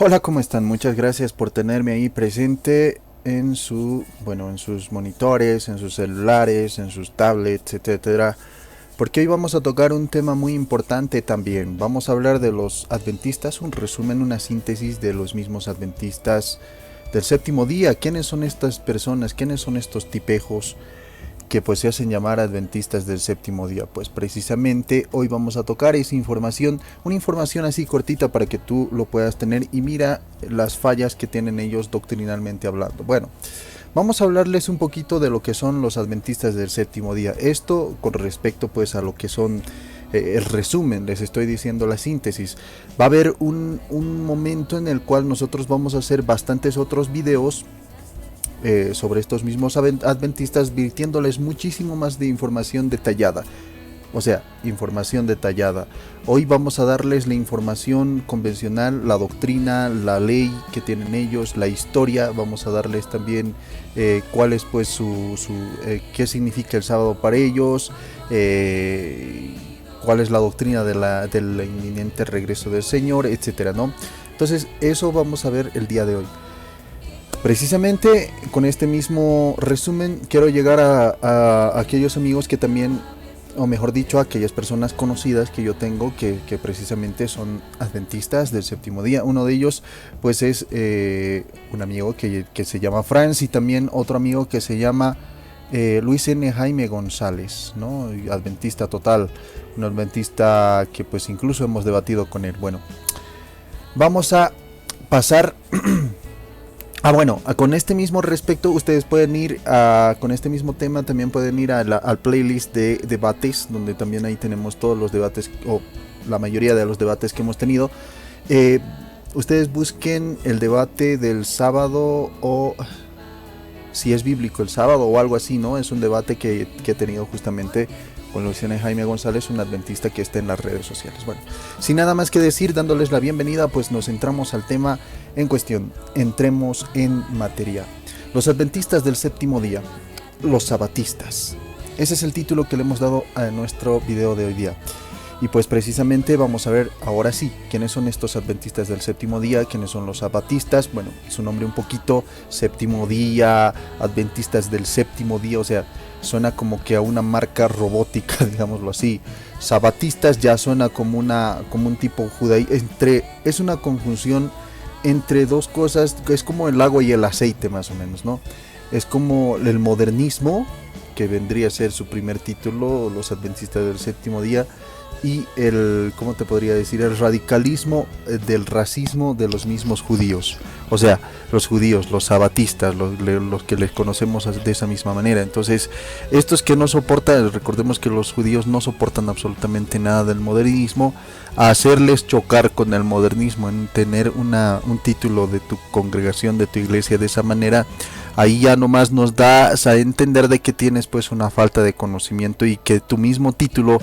Hola, ¿cómo están? Muchas gracias por tenerme ahí presente en en sus monitores, en sus celulares, en sus tablets, etcétera. Porque hoy vamos a tocar un tema muy importante también. Vamos a hablar de los adventistas, un resumen, una síntesis de los mismos adventistas del séptimo día. ¿Quiénes son estas personas? ¿Quiénes son estos tipejos que pues se hacen llamar adventistas del séptimo día? Pues precisamente hoy vamos a tocar esa información, una información así cortita para que tú lo puedas tener y mira las fallas que tienen ellos doctrinalmente hablando. Bueno, vamos a hablarles un poquito de lo que son los adventistas del séptimo día. Esto con respecto pues a lo que son el resumen, les estoy diciendo la síntesis. Va a haber un momento en el cual nosotros vamos a hacer bastantes otros videos sobre estos mismos adventistas, virtiéndoles muchísimo más de información detallada. O sea, información detallada. Hoy vamos a darles la información convencional, la doctrina, la ley que tienen ellos, la historia. Vamos a darles también cuál es pues qué significa el sábado para ellos, cuál es la doctrina del inminente regreso del Señor, etcétera, ¿no? Entonces, eso vamos a ver el día de hoy. Precisamente con este mismo resumen quiero llegar a aquellos amigos que también, o mejor dicho, a aquellas personas conocidas que yo tengo que precisamente son adventistas del séptimo día. Uno de ellos pues es un amigo que se llama Franz, y también otro amigo que se llama Luis N. Jaime González, ¿no? Adventista total, un adventista que pues incluso hemos debatido con él. Bueno, vamos a pasar... bueno, con este mismo respecto, ustedes pueden ir con este mismo tema, también pueden ir al playlist de debates, donde también ahí tenemos todos los debates, o la mayoría de los debates que hemos tenido. Ustedes busquen el debate del sábado, o si es bíblico el sábado o algo así, ¿no? Es un debate que he tenido justamente con Luciana Jaime González, un adventista que está en las redes sociales. Bueno, sin nada más que decir, dándoles la bienvenida, pues nos entramos al tema en cuestión. Entremos en materia. Los adventistas del séptimo día, los sabatistas. Ese es el título que le hemos dado a nuestro video de hoy día. Y pues precisamente vamos a ver ahora sí quiénes son estos adventistas del séptimo día, quiénes son los sabatistas. Bueno, su nombre un poquito, séptimo día, adventistas del séptimo día, o sea, suena como que a una marca robótica, digámoslo así. Sabatistas ya suena como un tipo judaísmo, es una conjunción entre dos cosas, es como el agua y el aceite más o menos, ¿no? Es como el modernismo, que vendría a ser su primer título, los adventistas del séptimo día, y ¿cómo te podría decir? El radicalismo del racismo de los mismos judíos. O sea, los judíos, los sabatistas, los que les conocemos de esa misma manera. Entonces, estos que no soportan, recordemos que los judíos no soportan absolutamente nada del modernismo, a hacerles chocar con el modernismo, en tener un título de tu congregación, de tu iglesia de esa manera, ahí ya nomás nos da a entender de que tienes pues una falta de conocimiento y que tu mismo título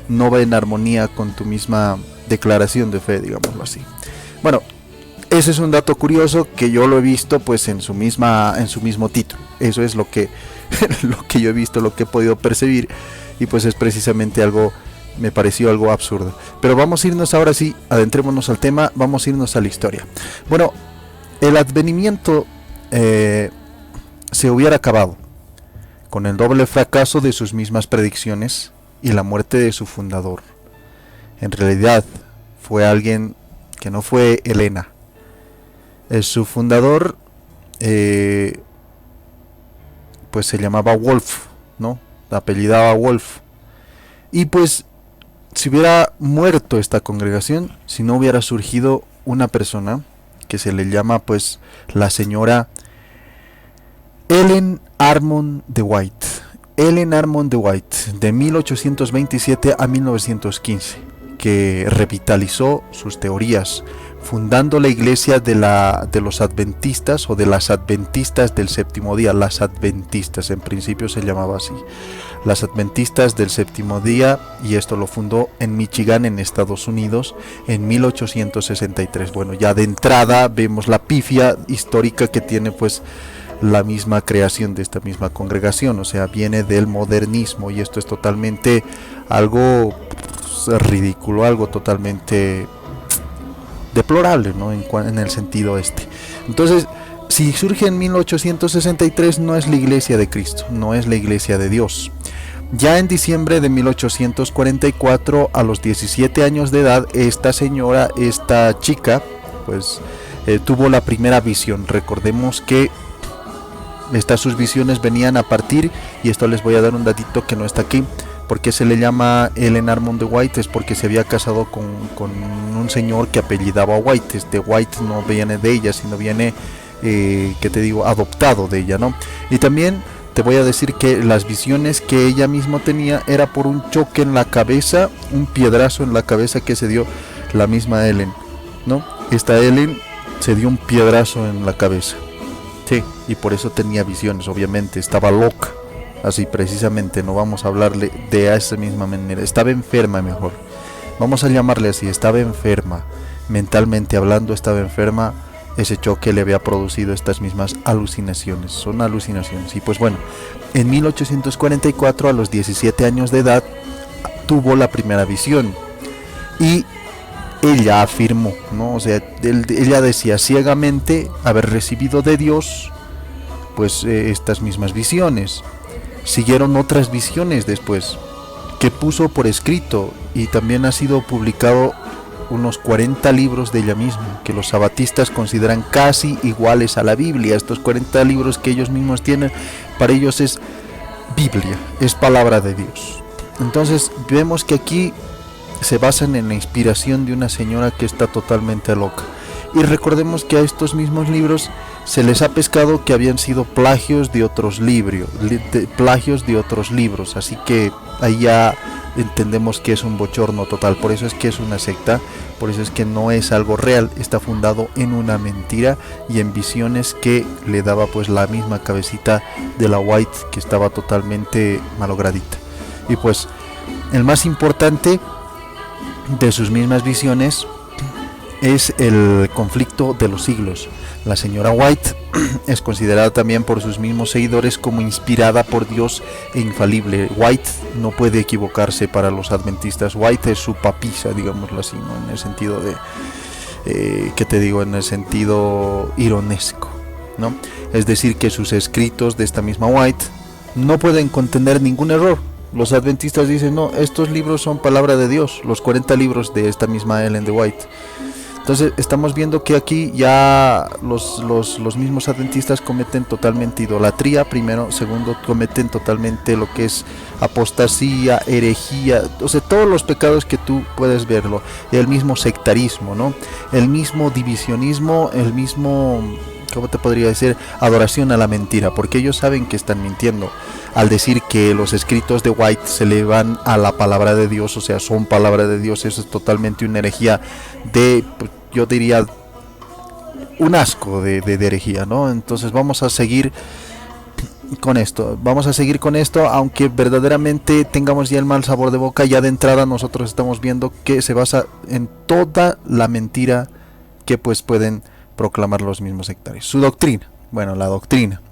no va en armonía con tu misma declaración de fe, digámoslo así. Bueno, ese es un dato curioso que yo lo he visto pues en su mismo título. Eso es lo que lo que yo he visto, lo que he podido percibir, y pues es precisamente algo, me pareció algo absurdo. Pero vamos a irnos ahora sí, adentrémonos al tema, vamos a irnos a la historia. Bueno, el advenimiento se hubiera acabado con el doble fracaso de sus mismas predicciones y la muerte de su fundador. En realidad fue alguien que no fue Helena. Su fundador pues se llamaba Wolf, ¿no? Apellidaba Wolf. Y pues si hubiera muerto esta congregación, si no hubiera surgido una persona que se le llama pues la señora Ellen Armand de White. Ellen Armand de White, de 1827 a 1915, que revitalizó sus teorías, fundando la iglesia de los adventistas, o de las adventistas del séptimo día. Las adventistas, en principio se llamaba así, las adventistas del séptimo día, y esto lo fundó en Michigan, en Estados Unidos, en 1863. Bueno, ya de entrada vemos la pifia histórica que tiene pues la misma creación de esta misma congregación, o sea, viene del modernismo, y esto es totalmente algo ridículo, algo totalmente deplorable, ¿no? En el sentido este. Entonces, si surge en 1863, no es la iglesia de Cristo, no es la iglesia de Dios. Ya en diciembre de 1844, a los 17 años de edad, esta chica, pues tuvo la primera visión. Recordemos que sus visiones venían a partir, y esto les voy a dar un datito que no está aquí, porque se le llama Ellen Armond de White, es porque se había casado con un señor que apellidaba White. White no viene de ella, sino viene, adoptado de ella, ¿no? Y también te voy a decir que las visiones que ella misma tenía era por un choque en la cabeza, un piedrazo en la cabeza que se dio la misma Ellen, ¿no? Esta Ellen se dio un piedrazo en la cabeza, sí, y por eso tenía visiones. Obviamente estaba loca, así precisamente, no vamos a hablarle de esa misma manera, estaba enferma, mejor vamos a llamarle así, estaba enferma, mentalmente hablando estaba enferma. Ese choque le había producido estas mismas alucinaciones, son alucinaciones. Y pues bueno, en 1844, a los 17 años de edad, tuvo la primera visión, y ella afirmó, ¿no? O sea, ella decía ciegamente haber recibido de Dios, pues estas mismas visiones. Siguieron otras visiones después, que puso por escrito, y también ha sido publicado unos 40 libros de ella misma, que los sabatistas consideran casi iguales a la Biblia. Estos 40 libros que ellos mismos tienen, para ellos es Biblia, es palabra de Dios. Entonces vemos que aquí se basan en la inspiración de una señora que está totalmente loca. Y recordemos que a estos mismos libros se les ha pescado que habían sido plagios de otros libros, así que ahí ya entendemos que es un bochorno total. Por eso es que es una secta, por eso es que no es algo real, está fundado en una mentira y en visiones que le daba pues la misma cabecita de la White, que estaba totalmente malogradita. Y pues el más importante de sus mismas visiones es el conflicto de los siglos. La señora White es considerada también por sus mismos seguidores como inspirada por Dios e infalible. White no puede equivocarse para los adventistas. White es su papisa, digámoslo así, ¿no? En el sentido de, en el sentido ironesco, ¿no? Es decir, que sus escritos de esta misma White no pueden contener ningún error. Los adventistas dicen, no, estos libros son palabra de Dios, los 40 libros de esta misma Ellen de White. Entonces estamos viendo que aquí ya los mismos adventistas cometen totalmente idolatría, primero. Segundo, cometen totalmente lo que es apostasía, herejía, o sea, todos los pecados que tú puedes verlo. El mismo sectarismo, ¿no? El mismo divisionismo, el mismo, ¿cómo te podría decir? Adoración a la mentira, porque ellos saben que están mintiendo al decir que los escritos de White se elevan a la palabra de Dios, o sea, son palabra de Dios. Eso es totalmente una herejía de, yo diría, un asco de herejía, ¿no? Entonces vamos a seguir con esto, aunque verdaderamente tengamos ya el mal sabor de boca. Ya de entrada nosotros estamos viendo que se basa en toda la mentira que pues pueden proclamar los mismos sectarios. Su doctrina, bueno, la doctrina.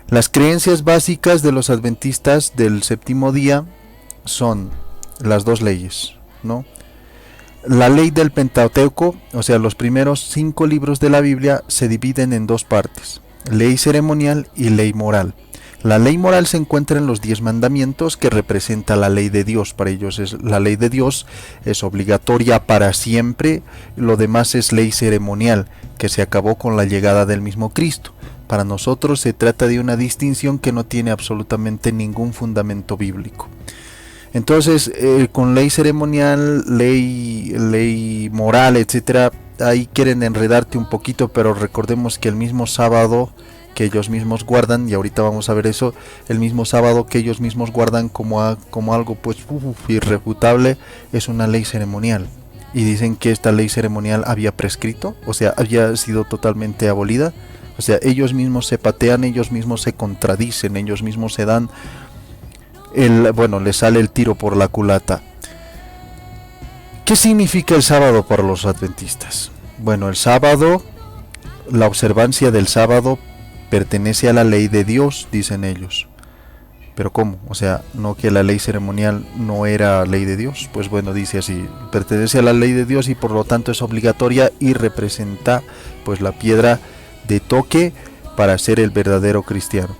Las creencias básicas de los adventistas del séptimo día son las dos leyes, ¿no? La ley del Pentateuco, o sea, los primeros 5 libros de la Biblia, se dividen en dos partes: ley ceremonial y ley moral. La ley moral se encuentra en los 10 mandamientos, que representa la ley de Dios. Para ellos la ley de Dios es obligatoria para siempre. Lo demás es ley ceremonial, que se acabó con la llegada del mismo Cristo. Para nosotros se trata de una distinción que no tiene absolutamente ningún fundamento bíblico. Entonces, con ley ceremonial, ley moral, etcétera, ahí quieren enredarte un poquito, pero recordemos que el mismo sábado que ellos mismos guardan, y ahorita vamos a ver eso, el mismo sábado que ellos mismos guardan como algo pues irrefutable, es una ley ceremonial. Y dicen que esta ley ceremonial había prescrito, o sea, había sido totalmente abolida. O sea, ellos mismos se patean, ellos mismos se contradicen, ellos mismos se dan les sale el tiro por la culata. ¿Qué significa el sábado para los adventistas? Bueno, el sábado, la observancia del sábado pertenece a la ley de Dios, dicen ellos. Pero ¿cómo? O sea, no, que la ley ceremonial no era ley de Dios. Pues bueno, dice así: pertenece a la ley de Dios y por lo tanto es obligatoria y representa pues la piedra de toque para ser el verdadero cristiano.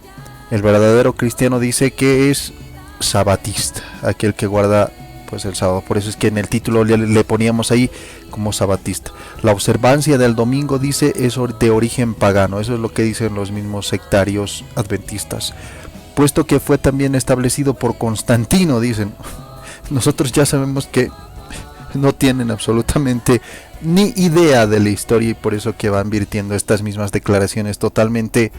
El verdadero cristiano dice que es sabatista, aquel que guarda pues el sábado. Por eso es que en el título le poníamos ahí como sabatista. La observancia del domingo, dice, es de origen pagano. Eso es lo que dicen los mismos sectarios adventistas, puesto que fue también establecido por Constantino, dicen. Nosotros ya sabemos que no tienen absolutamente ni idea de la historia, y por eso que van virtiendo estas mismas declaraciones totalmente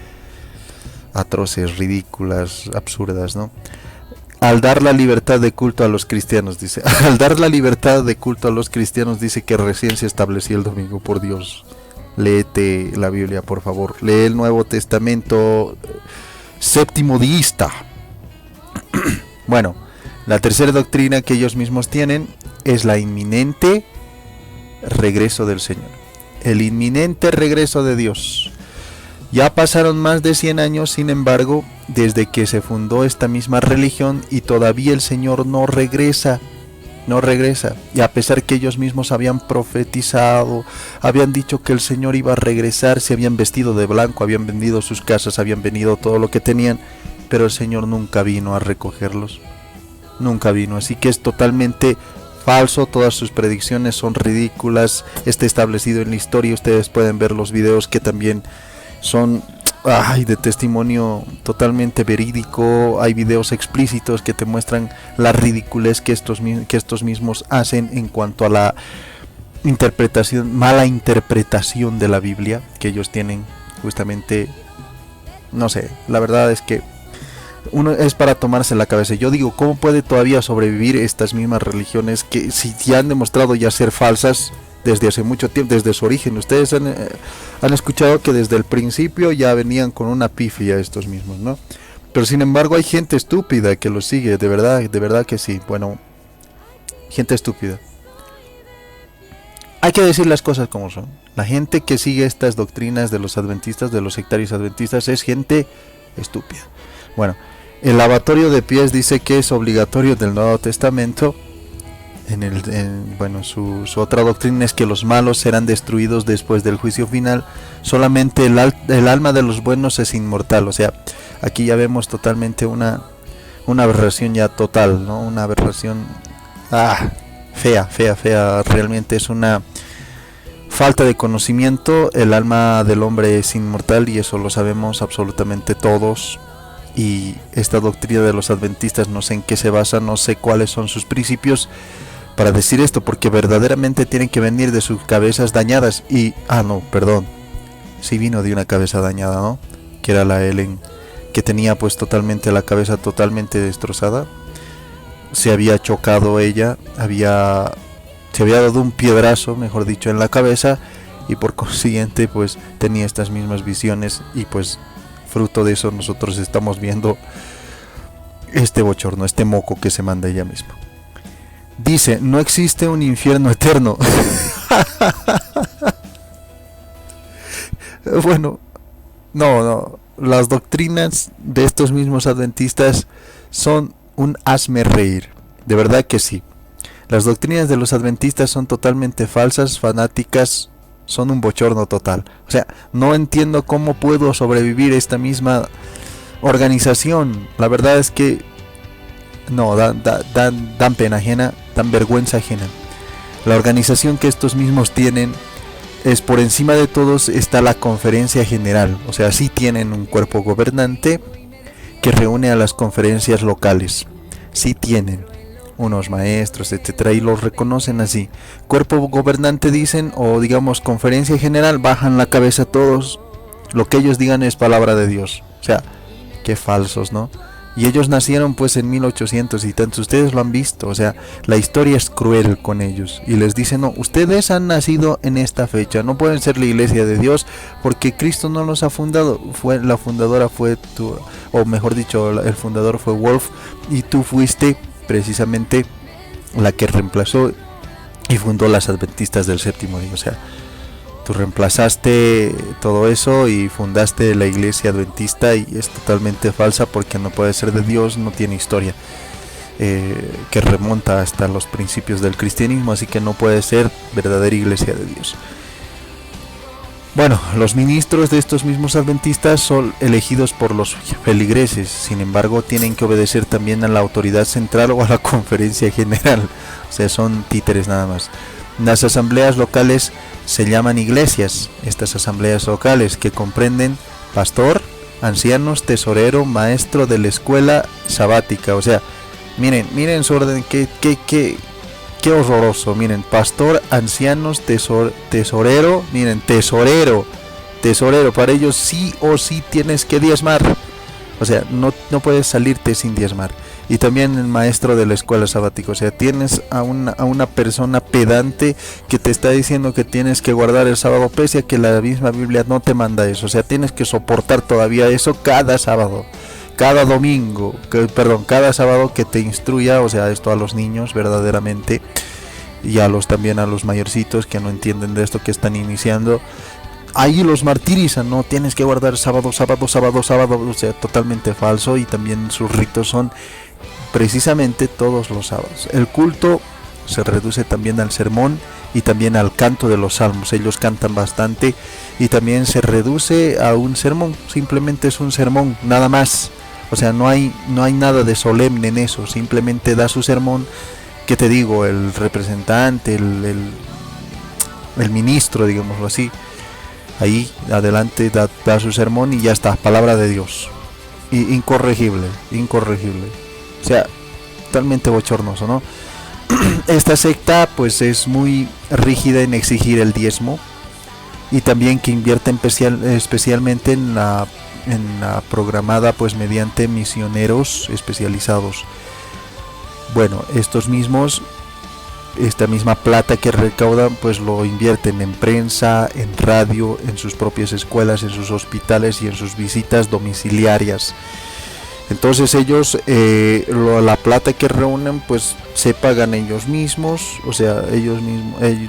atroces, ridículas, absurdas, ¿no? Al dar la libertad de culto a los cristianos, dice. Al dar la libertad de culto a los cristianos, dice que recién se estableció el domingo. Por Dios, léete la Biblia, por favor. Lee el Nuevo Testamento séptimo diista. Bueno, la tercera doctrina que ellos mismos tienen es la inminente regreso del Señor. El inminente regreso de Dios. Ya pasaron más de 100 años, sin embargo, desde que se fundó esta misma religión, y todavía el Señor no regresa. No regresa. Y a pesar que ellos mismos habían profetizado, habían dicho que el Señor iba a regresar, se habían vestido de blanco, habían vendido sus casas, habían vendido todo lo que tenían, pero el Señor nunca vino a recogerlos. Nunca vino. Así que es totalmente falso. Todas sus predicciones son ridículas. Está establecido en la historia. Ustedes pueden ver los videos que también son de testimonio totalmente verídico. Hay videos explícitos que te muestran la ridiculez que estos mismos hacen en cuanto a la mala interpretación de la Biblia que ellos tienen. Justamente, no sé, la verdad es que uno es para tomarse la cabeza. Yo digo, ¿cómo puede todavía sobrevivir estas mismas religiones que si ya han demostrado ya ser falsas desde hace mucho tiempo, desde su origen? Ustedes han escuchado que desde el principio ya venían con una pifia estos mismos, ¿no? Pero sin embargo hay gente estúpida que los sigue, de verdad que sí. Bueno, gente estúpida. Hay que decir las cosas como son. La gente que sigue estas doctrinas de los adventistas, de los sectarios adventistas, es gente estúpida. Bueno, el lavatorio de pies dice que es obligatorio del Nuevo Testamento. Su otra doctrina es que los malos serán destruidos después del juicio final. Solamente el alma de los buenos es inmortal. O sea, aquí ya vemos totalmente una aberración ya total, ¿no? Una aberración fea. Realmente es una falta de conocimiento. El alma del hombre es inmortal y eso lo sabemos absolutamente todos. Y esta doctrina de los adventistas, no sé en qué se basa, no sé cuáles son sus principios para decir esto, porque verdaderamente tienen que venir de sus cabezas dañadas. Y, sí vino de una cabeza dañada, ¿no? Que era la Ellen, que tenía pues totalmente la cabeza totalmente destrozada. Se había chocado ella, se había dado un piedrazo, mejor dicho, en la cabeza, y por consiguiente pues tenía estas mismas visiones, y pues fruto de eso nosotros estamos viendo este bochorno, este moco que se manda ella misma. Dice, no existe un infierno eterno. Bueno, no, las doctrinas de estos mismos adventistas son un hazme reír, de verdad que sí. Las doctrinas de los adventistas son totalmente falsas, fanáticas, son un bochorno total. O sea, no entiendo cómo puedo sobrevivir esta misma organización. La verdad es que no, dan pena ajena, dan vergüenza ajena. La organización que estos mismos tienen es, por encima de todos está la conferencia general. O sea, sí tienen un cuerpo gobernante que reúne a las conferencias locales. Sí tienen unos maestros, etcétera, y los reconocen así. Cuerpo gobernante dicen, o digamos conferencia general, bajan la cabeza todos. Lo que ellos digan es palabra de Dios. O sea, qué falsos, ¿no? Y ellos nacieron pues en 1800 y tantos, ustedes lo han visto. O sea, la historia es cruel con ellos y les dicen, no, ustedes han nacido en esta fecha, no pueden ser la iglesia de Dios porque Cristo no los ha fundado. La fundadora fue tú, o mejor dicho, el fundador fue Wolf, y tú fuiste precisamente la que reemplazó y fundó las adventistas del séptimo día. O sea, Tú reemplazaste todo eso y fundaste la iglesia adventista y es totalmente falsa porque no puede ser de Dios, no tiene historia que remonta hasta los principios del cristianismo, así que no puede ser verdadera iglesia de Dios. Bueno, los ministros de estos mismos adventistas son elegidos por los feligreses, sin embargo tienen que obedecer también a la autoridad central o a la conferencia general, o sea, son títeres nada más. Las asambleas locales se llaman iglesias, estas asambleas locales que comprenden pastor, ancianos, tesorero, maestro de la escuela sabática, o sea, miren su orden, qué horroroso, miren, pastor, ancianos, tesorero, miren, tesorero, para ellos sí o sí tienes que diezmar, o sea, no puedes salirte sin diezmar. Y también el maestro de la escuela sabática, o sea, tienes a una persona pedante que te está diciendo que tienes que guardar el sábado, pese a que la misma Biblia no te manda eso, o sea, tienes que soportar todavía eso cada sábado. Cada domingo, cada sábado que te instruya, o sea, esto a los niños verdaderamente y también a los mayorcitos que no entienden de esto, que están iniciando. Ahí los martirizan, no tienes que guardar sábado, o sea, totalmente falso, y también sus ritos son precisamente todos los sábados. El culto se reduce también al sermón y también al canto de los salmos. Ellos cantan bastante y también se reduce a un sermón, simplemente es un sermón, nada más. O sea, no hay nada de solemne en eso, simplemente da su sermón, que te digo, el representante, el ministro, digámoslo así, ahí adelante da su sermón y ya está, palabra de Dios. Incorregible. O sea, totalmente bochornoso, ¿no? Esta secta pues es muy rígida en exigir el diezmo y también que invierte especialmente en la programada pues mediante misioneros especializados. Bueno, esta misma plata que recaudan pues lo invierten en prensa, en radio, en sus propias escuelas, en sus hospitales y en sus visitas domiciliarias. Entonces ellos la plata que reúnen pues se pagan ellos mismos, o sea,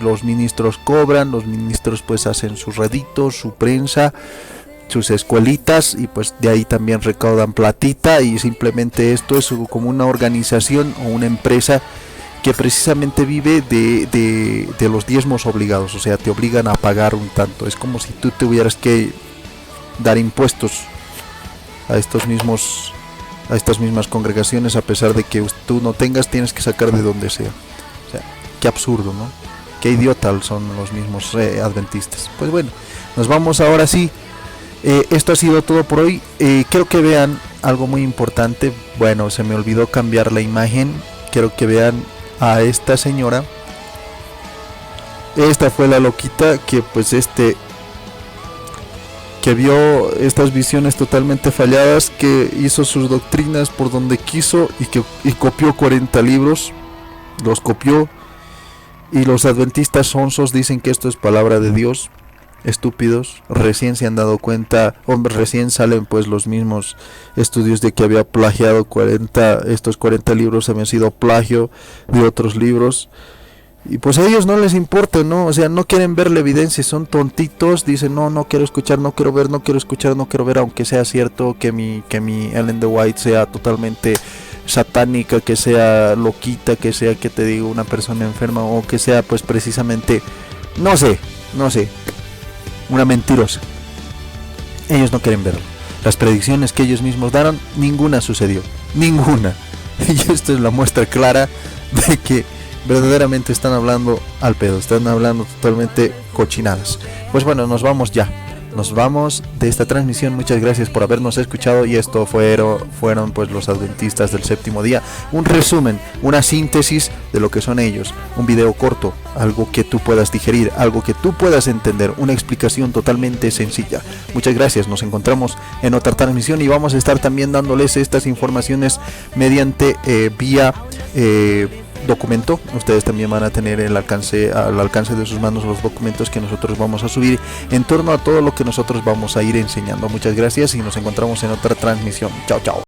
los ministros cobran, los ministros pues hacen sus reditos, su prensa, sus escuelitas, y pues de ahí también recaudan platita, y simplemente esto es como una organización o una empresa que precisamente vive de los diezmos obligados, o sea, te obligan a pagar un tanto. Es como si tú tuvieras que dar impuestos a estas mismas congregaciones, a pesar de que tú no tengas, tienes que sacar de donde sea. O sea, qué absurdo, ¿no? Qué idiota son los mismos adventistas. Pues bueno, nos vamos ahora sí. Esto ha sido todo por hoy. Quiero que vean algo muy importante. Bueno, se me olvidó cambiar la imagen. Quiero que vean a esta señora. Esta fue la loquita que pues que vio estas visiones totalmente falladas, que hizo sus doctrinas por donde quiso y copió 40 libros, los copió, y los adventistas sonsos dicen que esto es palabra de Dios. Estúpidos, recién se han dado cuenta, hombre, recién salen pues los mismos estudios de que había plagiado estos 40 libros habían sido plagio de otros libros. Y pues a ellos no les importa, ¿no? O sea, no quieren ver la evidencia, son tontitos, dicen, no quiero escuchar, no quiero ver, no quiero escuchar, no quiero ver, aunque sea cierto que mi Ellen de White sea totalmente satánica, que sea loquita, que sea, que te digo, una persona enferma, o que sea pues precisamente, no sé, una mentirosa. Ellos no quieren verlo. Las predicciones que ellos mismos dieron, ninguna sucedió, ninguna. Y esto es la muestra clara de que verdaderamente están hablando al pedo, están hablando totalmente cochinadas. Pues bueno, nos vamos ya. Nos vamos de esta transmisión. Muchas gracias por habernos escuchado, y esto fueron pues los adventistas del séptimo día. Un resumen, una síntesis de lo que son ellos. Un video corto, algo que tú puedas digerir, algo que tú puedas entender, una explicación totalmente sencilla. Muchas gracias, nos encontramos en otra transmisión y vamos a estar también dándoles estas informaciones mediante vía documento. Ustedes también van a tener al alcance de sus manos los documentos que nosotros vamos a subir en torno a todo lo que nosotros vamos a ir enseñando. Muchas gracias y nos encontramos en otra transmisión. Chao.